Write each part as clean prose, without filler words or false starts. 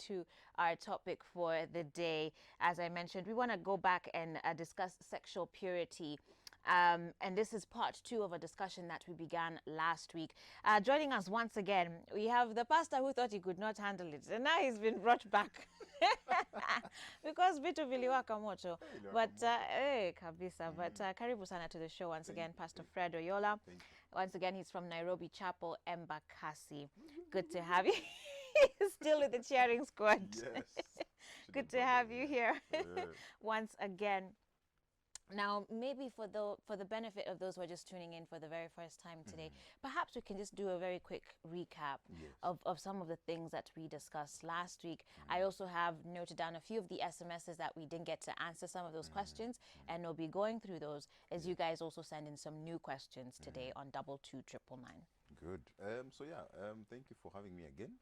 to our topic for the day. As I mentioned, we want to go back and discuss sexual purity. And this is part 2 of a discussion that we began last week. Joining us once again, we have the pastor who thought he could not handle it, and now he's been brought back because vitu viliwaka moto. But kabisa. But karibu sana to the show once again, Pastor Fred Oyola. Once again, he's from Nairobi Chapel, Embakasi. Good to have you. Still with the cheering squad. Yes. Good to have you here once again. Now, maybe for the benefit of those who are just tuning in for the very first time today, perhaps we can just do a very quick recap of some of the things that we discussed last week. I also have noted down a few of the SMSs that we didn't get to answer some of those questions, and we'll be going through those as you guys also send in some new questions today on 22999. Good. Thank you for having me again.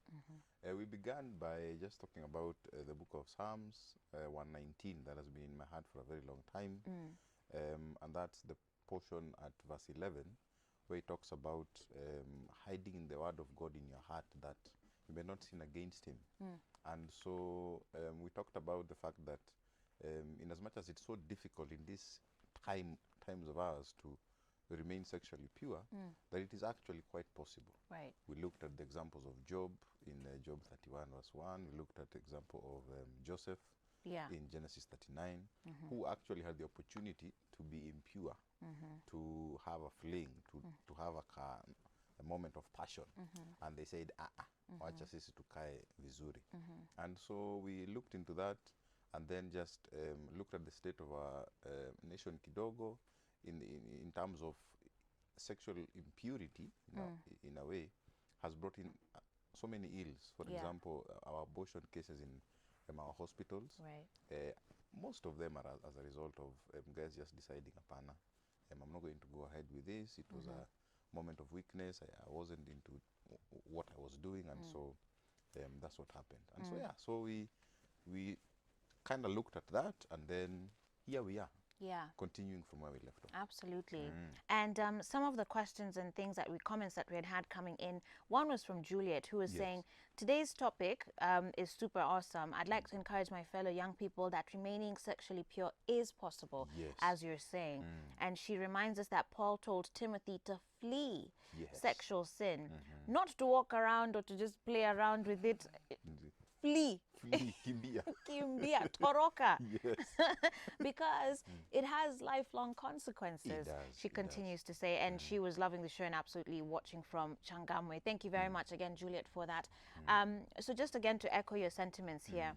We began by just talking about the book of Psalms 119 that has been in my heart for a very long time. And that's the portion at verse 11 where it talks about hiding the word of God in your heart that you may not sin against him. And so we talked about the fact that in as much as it's so difficult in this times of ours to remain sexually pure, that it is actually quite possible. Right. We looked at the examples of Job in Job 31 verse 1. We looked at the example of Joseph in Genesis 39, who actually had the opportunity to be impure, to have a fling, to have a moment of passion. And they said, wacha sisi tukae vizuri. And so we looked into that and then just looked at the state of our nation kidogo, in terms of sexual impurity, in a way, has brought in so many ills. For example, our abortion cases in our hospitals. Right. Most of them are as a result of guys just deciding, apana, I'm not going to go ahead with this. It was a moment of weakness. I wasn't into what I was doing, and so that's what happened. And so we kind of looked at that, and then here we are. Continuing from where we left off. Absolutely. And some of the questions and things comments that we had coming in, one was from Juliet, who was saying, today's topic is super awesome. I'd like to encourage my fellow young people that remaining sexually pure is possible, as you're saying. And she reminds us that Paul told Timothy to flee sexual sin, not to walk around or to just play around with it. Flee. Kimbia. Kimbia, toroka. Because it has lifelong consequences, she continues to say. And she was loving the show and absolutely watching from Changamwe. Thank you very much again, Juliet, for that. So just again to echo your sentiments here,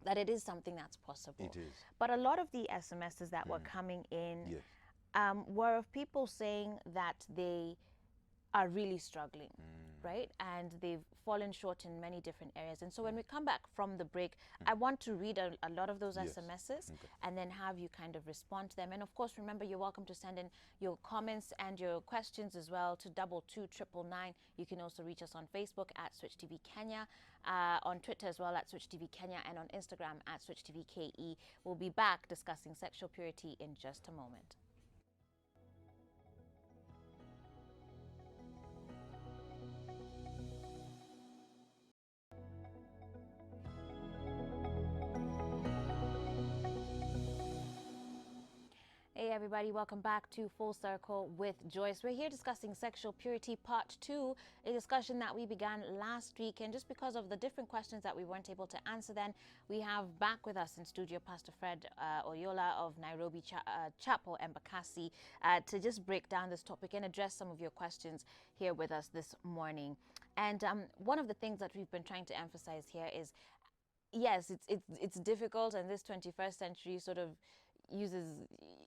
that it is something that's possible. It is. But a lot of the SMSs that were coming in were of people saying that they are really struggling, right? And they've fallen short in many different areas. And so when we come back from the break, I want to read a lot of those SMSs and then have you kind of respond to them. And of course, remember, you're welcome to send in your comments and your questions as well to 22999. You can also reach us on Facebook at Switch TV Kenya, on Twitter as well at Switch TV Kenya, and on Instagram at Switch TV KE. We'll be back discussing sexual purity in just a moment. Hey everybody, welcome back to Full Circle with Joyce. We're here discussing sexual purity part 2, a discussion that we began last week. And just because of the different questions that we weren't able to answer then, we have back with us in studio Pastor Fred Oyola of Nairobi Chapel, Embakasi, to just break down this topic and address some of your questions here with us this morning. And one of the things that we've been trying to emphasize here is, yes, it's difficult, and this 21st century sort of uses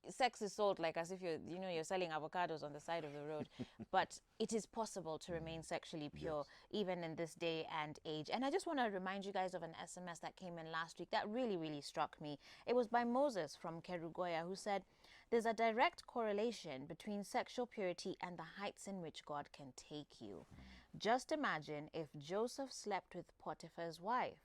sex is sold like as if you're selling avocados on the side of the road. But it is possible to remain sexually pure even in this day and age. And I just want to remind you guys of an SMS that came in last week that really struck me. It was by Moses from Kerugoya, who said, there's a direct correlation between sexual purity and the heights in which God can take you. Just imagine if Joseph slept with Potiphar's wife.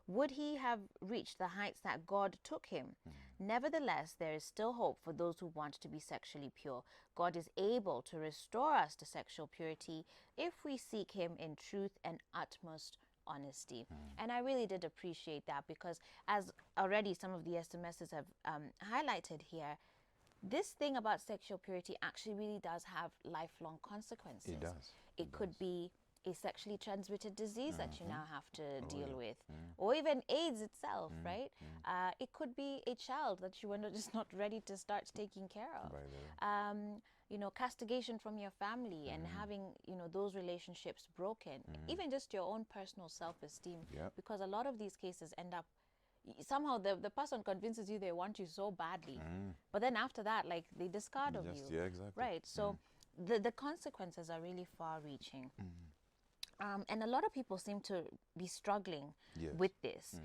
Would he have reached the heights that God took him? Nevertheless, there is still hope for those who want to be sexually pure. God is able to restore us to sexual purity if we seek him in truth and utmost honesty. And I really did appreciate that, because as already some of the SMSs have highlighted here, this thing about sexual purity actually really does have lifelong consequences. It does. It could be a sexually transmitted disease that you now have to deal with, or even AIDS itself, right? It could be a child that you were just not ready to start taking care of. You know, castigation from your family and having, you know, those relationships broken, even just your own personal self-esteem, because a lot of these cases end up somehow the person convinces you they want you so badly, but then after that, like, they discard of you. Yeah, exactly. Right. So the consequences are really far-reaching. And a lot of people seem to be struggling with this.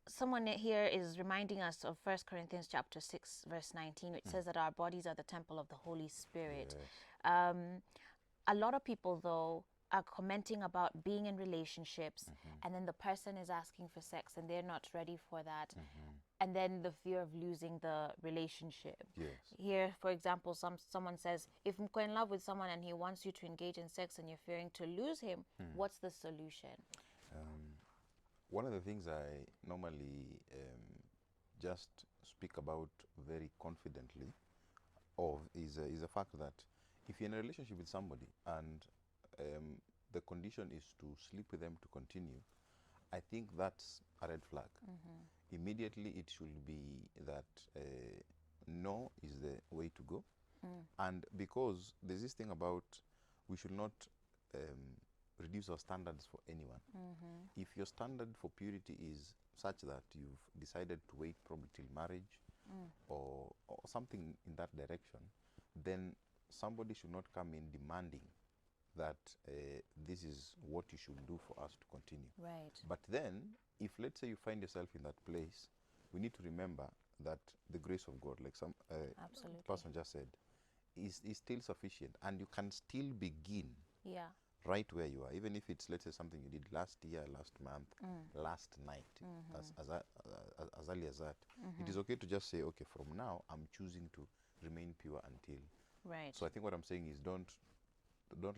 Someone here is reminding us of 1 Corinthians chapter 6, verse 19, which says that our bodies are the temple of the Holy Spirit. A lot of people, though, are commenting about being in relationships, and then the person is asking for sex and they're not ready for that. And then the fear of losing the relationship. Here, for example, someone says, if I'm in love with someone and he wants you to engage in sex and you're fearing to lose him, what's the solution? One of the things I normally just speak about very confidently of is the fact that if you're in a relationship with somebody and the condition is to sleep with them to continue, I think that's a red flag. Immediately it should be that no is the way to go. And because there's this thing about we should not reduce our standards for anyone. If your standard for purity is such that you've decided to wait probably till marriage or something in that direction, then somebody should not come in demanding that this is what you should do for us to continue. Right. But then, if let's say you find yourself in that place, we need to remember that the grace of God, like some person just said, is still sufficient, and you can still begin right where you are, even if it's, let's say, something you did last year, last month, last night, as early as that. It is okay to just say, okay, from now I'm choosing to remain pure until. Right. So I think what I'm saying is don't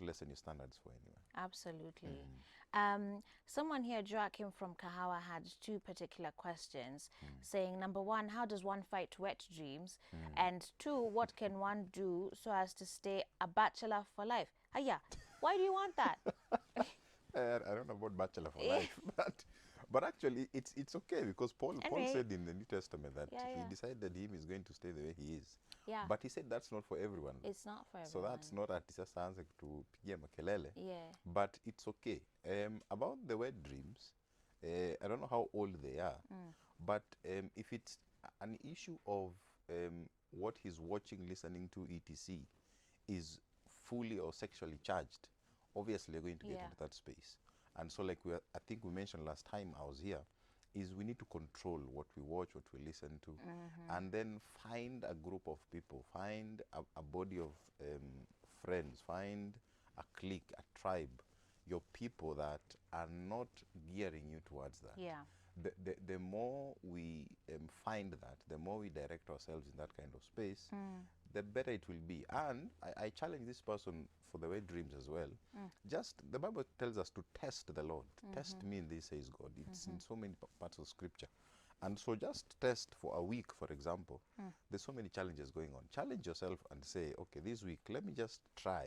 lessen your standards for anyone. Absolutely. Someone here, Joachim from Kahawa, had two particular questions, saying, number one, how does one fight wet dreams? And two, what can one do so as to stay a bachelor for life? Why do you want that? I don't know about bachelor for life, but actually it's okay, because Paul said in the New Testament that he decided him is going to stay the way he is. But he said that's not for everyone. It's not for everyone. So that's not ati sasa aanze kutupigia makelele. But it's okay. About the wet dreams, I don't know how old they are, but if it's an issue of what he's watching, listening to, etc., is fully or sexually charged, obviously you're going to get into that space. And so, like I think we mentioned last time I was here, is we need to control what we watch, what we listen to, and then find a group of people, find a body of friends, find a clique, a tribe, your people that are not gearing you towards that. The more we find that, the more we direct ourselves in that kind of space, the better it will be. And I challenge this person for the wet dreams as well. Just, the Bible tells us to test the Lord. Test me in this, says God. It's in so many parts of Scripture. And so just test for a week, for example. There's so many challenges going on. Challenge yourself and say, okay, this week, let me just try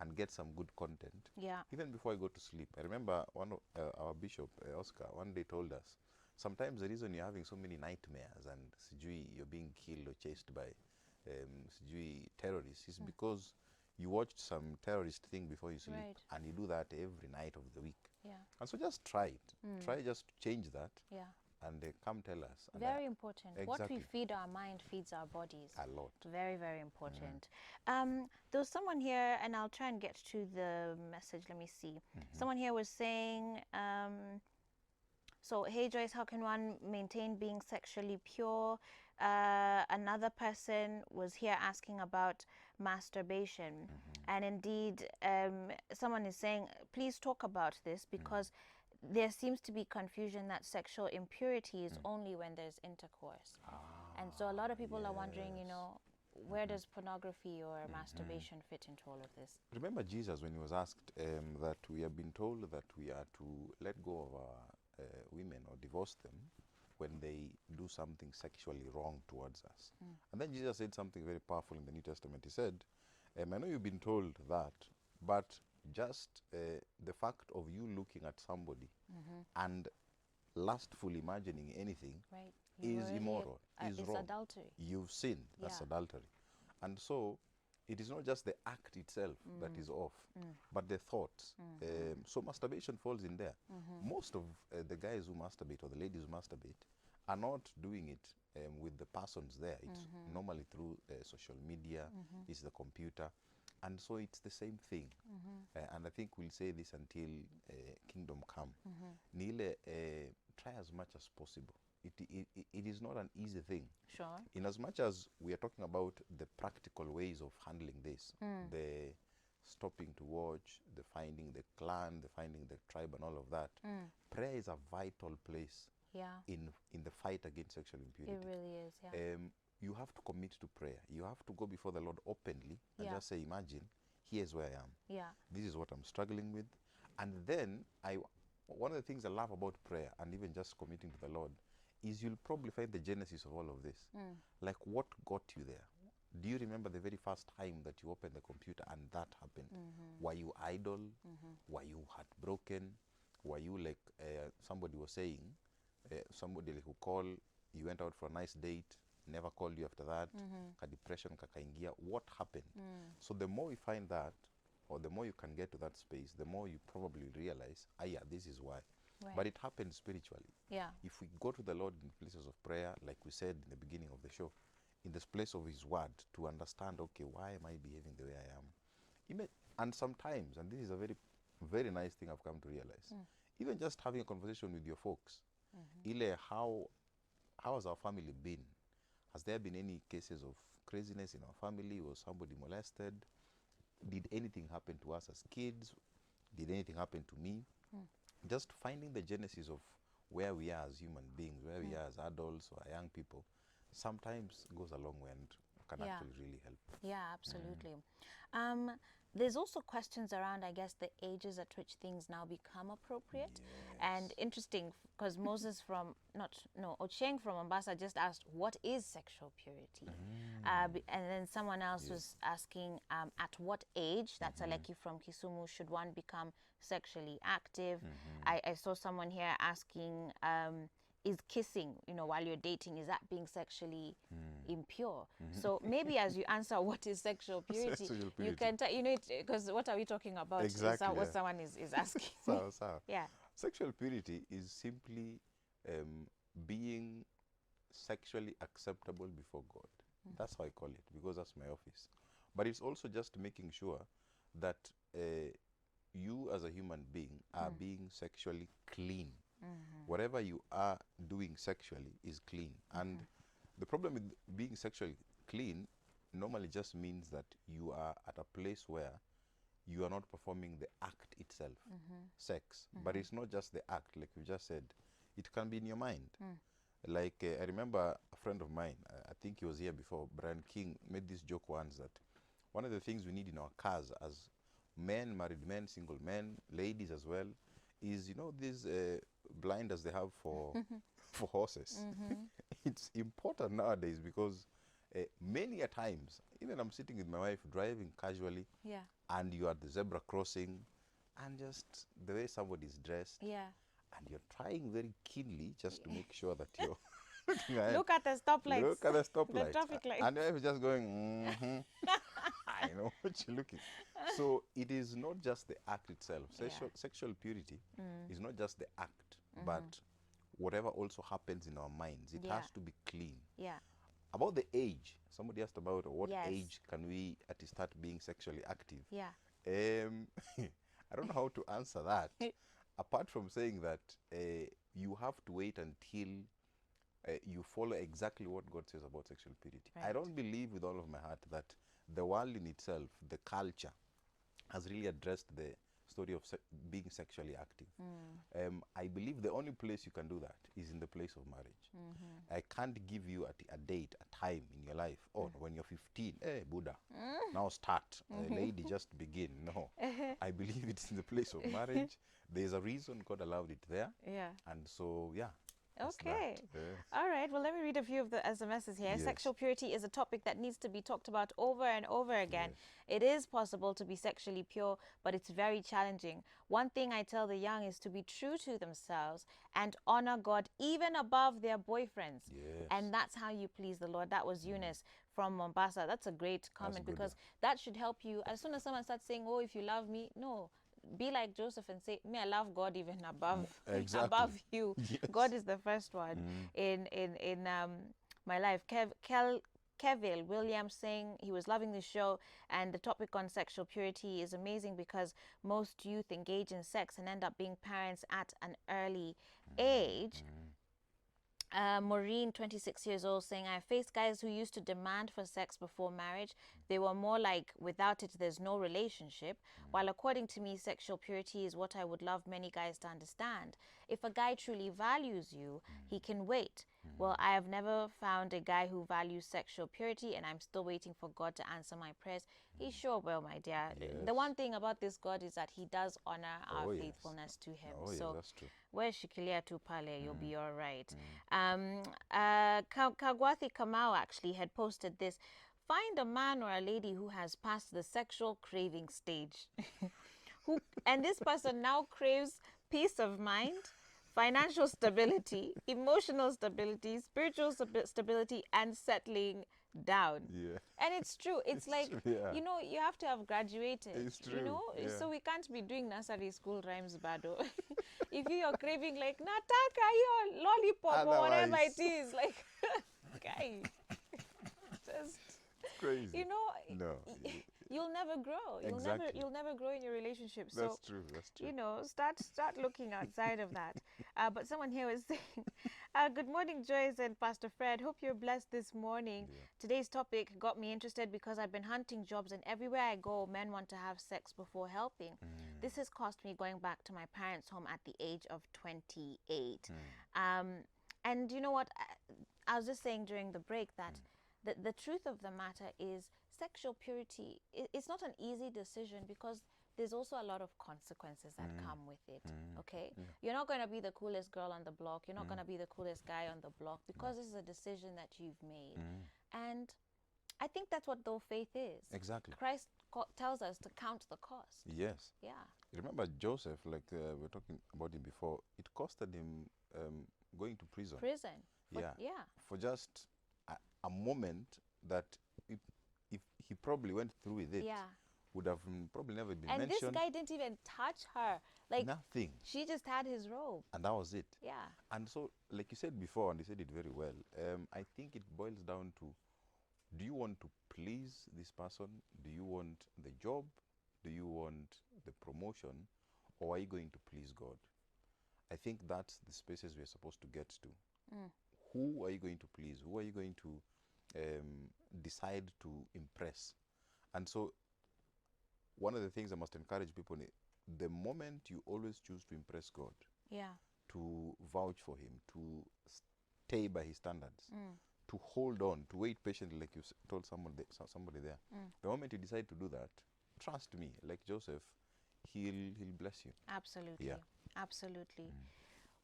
and get some good content. Even before I go to sleep. I remember one of our bishop, Oscar, one day told us, sometimes the reason you're having so many nightmares and you're being killed or chased by terrorists is because you watched some terrorist thing before you sleep, and you do that every night of the week. And so just try it. Try just to change that. And come tell us. And very important. What we feed our mind feeds our bodies. A lot. Very, very important. There's someone here, and I'll try and get to the message. Let me see. Someone here was saying, so, hey Joyce, how can one maintain being sexually pure? Another person was here asking about masturbation. And indeed, someone is saying, please talk about this, because there seems to be confusion that sexual impurity is only when there's intercourse. And so a lot of people are wondering, you know, where does pornography or masturbation fit into all of this? Remember Jesus when he was asked that we have been told that we are to let go of our women or divorce them when they do something sexually wrong towards us. And then Jesus said something very powerful in the New Testament. He said, I know you've been told that, but just the fact of you looking at somebody and lustfully imagining anything is immoral. Is it's wrong. Adultery. You've sinned. That's adultery. And so it is not just the act itself that is off, but the thoughts. So masturbation falls in there. Most of the guys who masturbate or the ladies who masturbate are not doing it with the persons there. It's normally through social media, it's the computer. And so it's the same thing. And I think we'll say this until kingdom come. Nile, try as much as possible. It is not an easy thing. Sure. In as much as we are talking about the practical ways of handling this, the stopping to watch, the finding the clan, the finding the tribe and all of that, prayer is a vital place in the fight against sexual impurity. It really is, yeah. You have to commit to prayer. You have to go before the Lord openly and just say, imagine, here's where I am. Yeah. This is what I'm struggling with. And then one of the things I love about prayer and even just committing to the Lord is you'll probably find the genesis of all of this. Like what got you there? Do you remember the very first time that you opened the computer and that happened? Were you idle? Were you heartbroken? Were you like somebody was saying, somebody who called, you went out for a nice date, never called you after that, ka depression kakaingia. What happened? So the more you find that, or the more you can get to that space, the more you probably realize, yeah, this is why. Right. But it happens spiritually. Yeah. If we go to the Lord in places of prayer, like we said in the beginning of the show, in this place of His Word, to understand, okay, why am I behaving the way I am? And sometimes, and this is a very, very nice thing I've come to realize, even just having a conversation with your folks, Ile, how has our family been? Has there been any cases of craziness in our family? Was somebody molested? Did anything happen to us as kids? Did anything happen to me? Just finding the genesis of where we are as human beings, where we are as adults or young people, sometimes goes a long way and can actually really help. Yeah, absolutely. There's also questions around, I guess, the ages at which things now become appropriate. Yes. And interesting, because Moses Ocheng from Mombasa just asked, what is sexual purity? And then someone else was asking, at what age, that's Aleki from Kisumu, should one become sexually active? I saw someone here asking, is kissing, while you're dating, is that being sexually impure? So maybe as you answer what is sexual purity, you can tell, because what are we talking about? Exactly, is what someone is asking. Yeah. Sexual purity is simply being sexually acceptable before God. That's how I call it, because that's my office. But it's also just making sure that you as a human being are being sexually clean. Whatever you are doing sexually is clean. And the problem with being sexually clean normally just means that you are at a place where you are not performing the act itself, sex. But it's not just the act, like you just said. It can be in your mind. Like I remember a friend of mine, I think he was here before, Brian King, made this joke once that one of the things we need in our cars as men, married men, single men, ladies as well, is, these blinders they have for for horses. It's important nowadays because many a times, even I'm sitting with my wife driving casually, and you are at the zebra crossing, and just the way somebody's dressed, and you're trying very keenly just to make sure that you're look at the stoplights. Look at the stoplights. The traffic lights. And your wife is just going, I know what you're looking. So it is not just the act itself. Sexual purity is not just the act, but whatever also happens in our minds. It has to be clean. Yeah. About the age, somebody asked about what age can we start being sexually active. Yeah. I don't know how to answer that. Apart from saying that you have to wait until you follow exactly what God says about sexual purity. Right. I don't believe with all of my heart that the world in itself, the culture, has really addressed the story of being sexually active. I believe the only place you can do that is in the place of marriage. I can't give you a date, a time in your life. Oh, when you're 15, hey, Buddha, now start. Lady, just begin. No. I believe it's in the place of marriage. There's a reason God allowed it there. Yeah. And so, yeah. Okay. All right. Well, let me read a few of the SMSs here. Yes. Sexual purity is a topic that needs to be talked about over and over again. Yes. It is possible to be sexually pure, but it's very challenging. One thing I tell the young is to be true to themselves and honor God even above their boyfriends. Yes. And that's how you please the Lord. That was Eunice from Mombasa. That's a great comment because that should help you. As soon as someone starts saying, oh, if you love me, no. Be like Joseph and say, me, I love God even above above you. Yes. God is the first one in my life. Kevil Williams saying he was loving the show, and the topic on sexual purity is amazing because most youth engage in sex and end up being parents at an early age. Maureen, 26 years old, saying, I faced guys who used to demand for sex before marriage. They were more like, without it, there's no relationship. While according to me, sexual purity is what I would love many guys to understand. If a guy truly values you, he can wait. Well, I have never found a guy who values sexual purity, and I'm still waiting for God to answer my prayers. He sure will, my dear. Yes. The one thing about this God is that he does honor our faithfulness to him. So that's true. Where's Shikilia tu pale? You'll be all right. Kagwathi Kamau actually had posted this. Find a man or a lady who has passed the sexual craving stage. And this person now craves peace of mind, financial stability, emotional stability, spiritual stability, and settling down. Yeah. And it's true. It's like, true, yeah. you know, you have to have graduated. It's true. You know, yeah. So we can't be doing nursery school rhymes, Bado. If you're craving like, Nataka, your lollipop or whatever it is, like, guy, just, crazy. You know, you'll never grow. You'll never grow in your relationship. So, that's true. You know, start looking outside of that. But someone here was saying, good morning, Joyce and Pastor Fred. Hope you're blessed this morning. Yeah. Today's topic got me interested because I've been hunting jobs, and everywhere I go, men want to have sex before helping. This has cost me going back to my parents' home at the age of 28. And you know what? I was just saying during the break that the truth of the matter is sexual purity, it's not an easy decision because there's also a lot of consequences that come with it, okay? Yeah. You're not going to be the coolest girl on the block. You're not going to be the coolest guy on the block because this is a decision that you've made. And I think that's what though faith is. Exactly. Christ tells us to count the cost. Yes. Yeah. Remember Joseph, like we were talking about him before, it costed him going to prison. For just a moment that if he probably went through with it, would have probably never been mentioned. And this guy didn't even touch her. Like, nothing. She just had his robe. And that was it. Yeah. And so, like you said before, and you said it very well, I think it boils down to, do you want to please this person? Do you want the job? Do you want the promotion? Or are you going to please God? I think that's the spaces we're supposed to get to. Who are you going to please? Who are you going to decide to impress? And so one of the things I must encourage people, the moment you always choose to impress God, to vouch for him, to stay by his standards, to hold on, to wait patiently, like you told somebody there, the moment you decide to do that, trust me, like Joseph, he'll bless you. Absolutely. Yeah. Absolutely.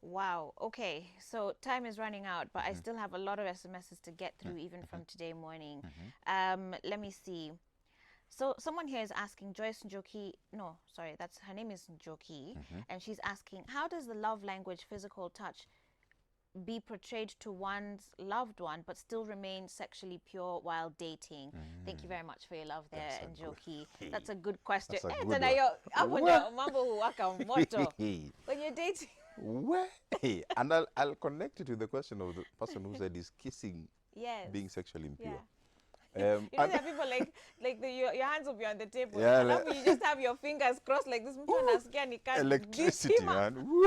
Wow. Okay. So time is running out, but I still have a lot of SMSs to get through even from today morning. Let me see. So someone here is asking, Joyce Njoki, no, sorry, her name is Njoki, and she's asking, how does the love language, physical touch, be portrayed to one's loved one but still remain sexually pure while dating? Thank you very much for your love there, Njoki. That's a good question. When you're dating. Hey, and I'll connect it to the question of the person who said is kissing being sexually impure. You know, there are people like your hands will be on the table. And then you just have your fingers crossed like this. Electricity, man.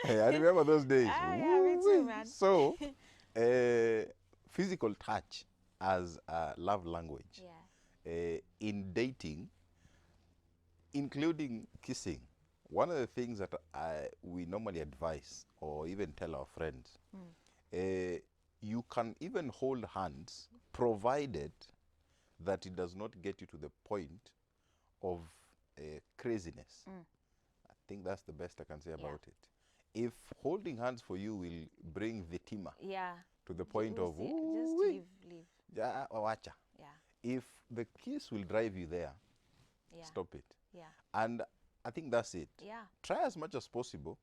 Hey, I remember those days. Yeah, me too, man. So, physical touch as a love language in dating, including kissing, one of the things that we normally advise or even tell our friends, you can even hold hands provided that it does not get you to the point of craziness. I think that's the best I can say about it. If holding hands for you will bring the tima to the point of just leave. Yeah, wacha. If the kiss will drive you there, stop it. And I think that's it. Try as much as possible.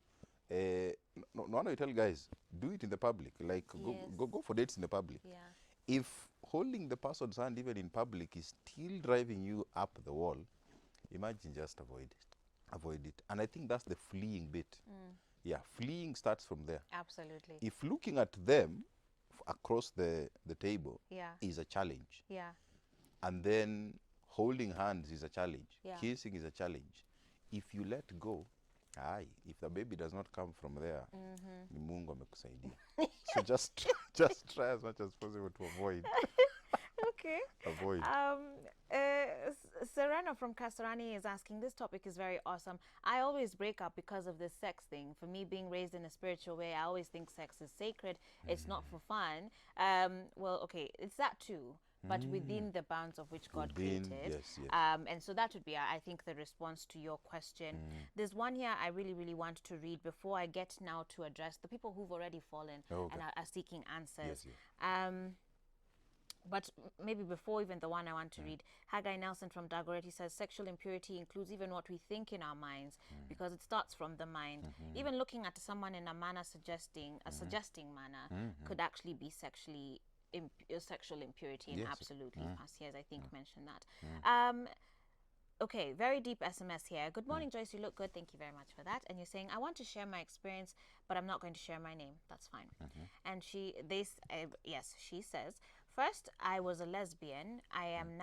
No, I tell guys, do it in the public. Like go for dates in the public. If holding the person's hand even in public is still driving you up the wall, imagine just avoid it. And I think that's the fleeing bit. Fleeing starts from there. Absolutely. If looking at them across the table is a challenge, and then holding hands is a challenge, kissing is a challenge, if you let go, if the baby does not come from there, ni Mungu amekusaidia. So just try as much as possible to avoid. Okay. Avoid. Serena from Kasarani is asking, this topic is very awesome. I always break up because of this sex thing. For me, being raised in a spiritual way, I always think sex is sacred. It's not for fun. Well, okay, it's that too, but within the bounds of which God created. Yes. And so that would be, I think, the response to your question. There's one here I really, really want to read before I get now to address the people who've already fallen and are seeking answers. But maybe before even the one I want to read, Haggai Nelson from Dagoretti says, sexual impurity includes even what we think in our minds, because it starts from the mind. Even looking at someone in a manner suggesting manner could actually be sexual impurity, and absolutely. Pasiers, I think, mentioned that. Okay, very deep SMS here. Good morning, Joyce. You look good. Thank you very much for that. And you're saying, I want to share my experience, but I'm not going to share my name. That's fine. And she says, first, I was a lesbian. I'm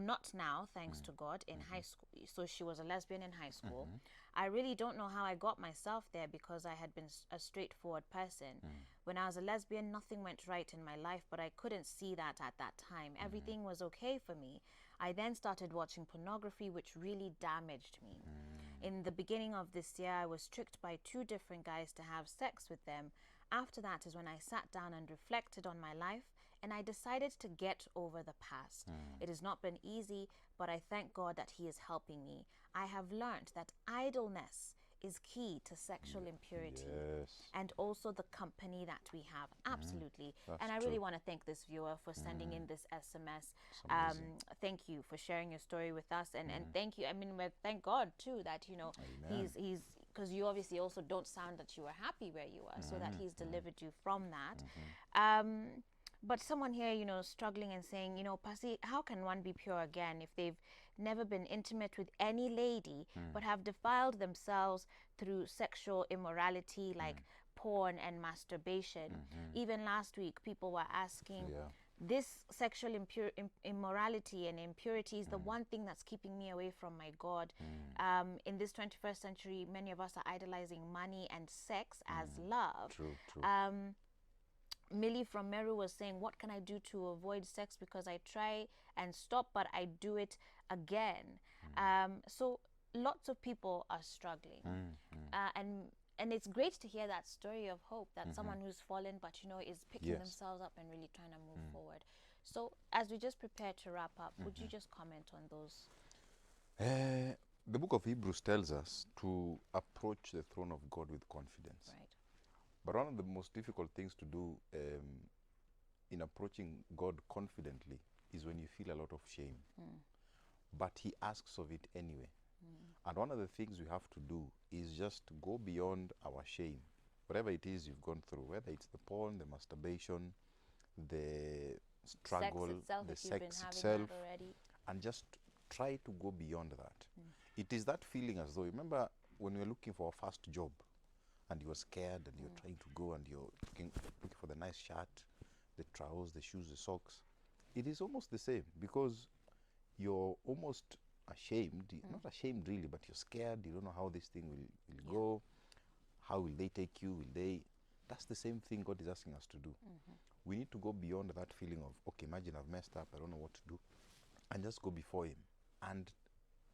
not now, thanks to God, in high school. So she was a lesbian in high school. I really don't know how I got myself there, because I had been a straightforward person. When I was a lesbian, nothing went right in my life, but I couldn't see that at that time. Everything was okay for me. I then started watching pornography, which really damaged me. In the beginning of this year, I was tricked by 2 different guys to have sex with them. After that is when I sat down and reflected on my life, and I decided to get over the past. It has not been easy, but I thank God that He is helping me. I have learned that idleness is key to sexual impurity, and also the company that we have. Absolutely. And I really want to thank this viewer for sending in this SMS. Thank you for sharing your story with us, and thank you. I mean, thank God too that, you know, he's because you obviously also don't sound that you were happy where you are, so that He's delivered you from that. But someone here, you know, struggling and saying, you know, Pasi, how can one be pure again if they've never been intimate with any lady, but have defiled themselves through sexual immorality like porn and masturbation? Even last week, people were asking, this sexual immorality and impurity is the one thing that's keeping me away from my God. In this 21st century, many of us are idolizing money and sex as love. True. Millie from Meru was saying, what can I do to avoid sex, because I try and stop, but I do it again. So lots of people are struggling. And it's great to hear that story of hope, that someone who's fallen, but, you know, is picking themselves up and really trying to move forward. So as we just prepare to wrap up, would you just comment on those? The book of Hebrews tells us to approach the throne of God with confidence. Right. But one of the most difficult things to do in approaching God confidently is when you feel a lot of shame. But He asks of it anyway. And one of the things we have to do is just go beyond our shame. Whatever it is you've gone through, whether it's the porn, the masturbation, the struggle, the sex itself, and just try to go beyond that. It is that feeling as though, remember when we were looking for our first job, and you were scared, and you're trying to go, and you're looking for the nice shirt, the trousers, the shoes, the socks. It is almost the same, because you're almost ashamed, not ashamed really, but you're scared. You don't know how this thing will go. How will they take you? That's the same thing God is asking us to do. We need to go beyond that feeling of, okay, imagine I've messed up, I don't know what to do. and just go before him and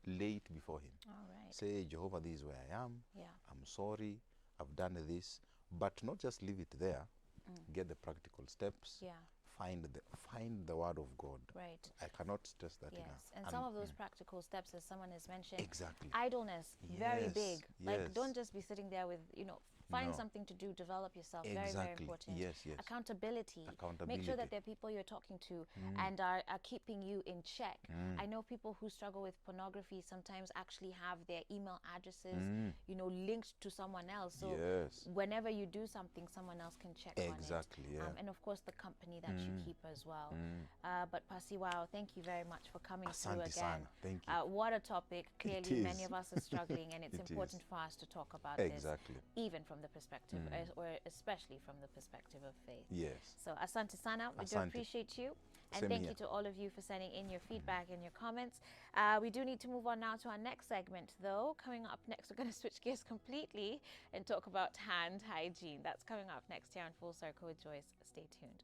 lay it before him. All right. Say, Jehovah, this is where I am. Yeah. I'm sorry. I've done this. But not just leave it there. Get the practical steps. Yeah. Find the word of God. Right. I cannot stress that yes. enough. And some of those practical steps, as someone has mentioned, exactly. Idleness, very big. Yes. Like, don't just be sitting there with, find No. something to do, develop yourself. Exactly. Very, very important. Yes. Accountability. Accountability. Make sure that there are people you're talking to and are keeping you in check. I know people who struggle with pornography sometimes actually have their email addresses, linked to someone else. So whenever you do something, someone else can check on it. Exactly, yeah. And of course, the company that you keep as well. But Pasi, wow, thank you very much for coming through again. Sana. Thank you. What a topic. Clearly, many of us are struggling, and it's important for us to talk about this, even from the perspective, or especially from the perspective of faith. Yes. So, asante sana. We do appreciate you. And Same thank here. you to all of you for sending in your feedback and your comments. We do need to move on now to our next segment, though. Coming up next, we're going to switch gears completely and talk about hand hygiene. That's coming up next here on Full Circle with Joyce. Stay tuned.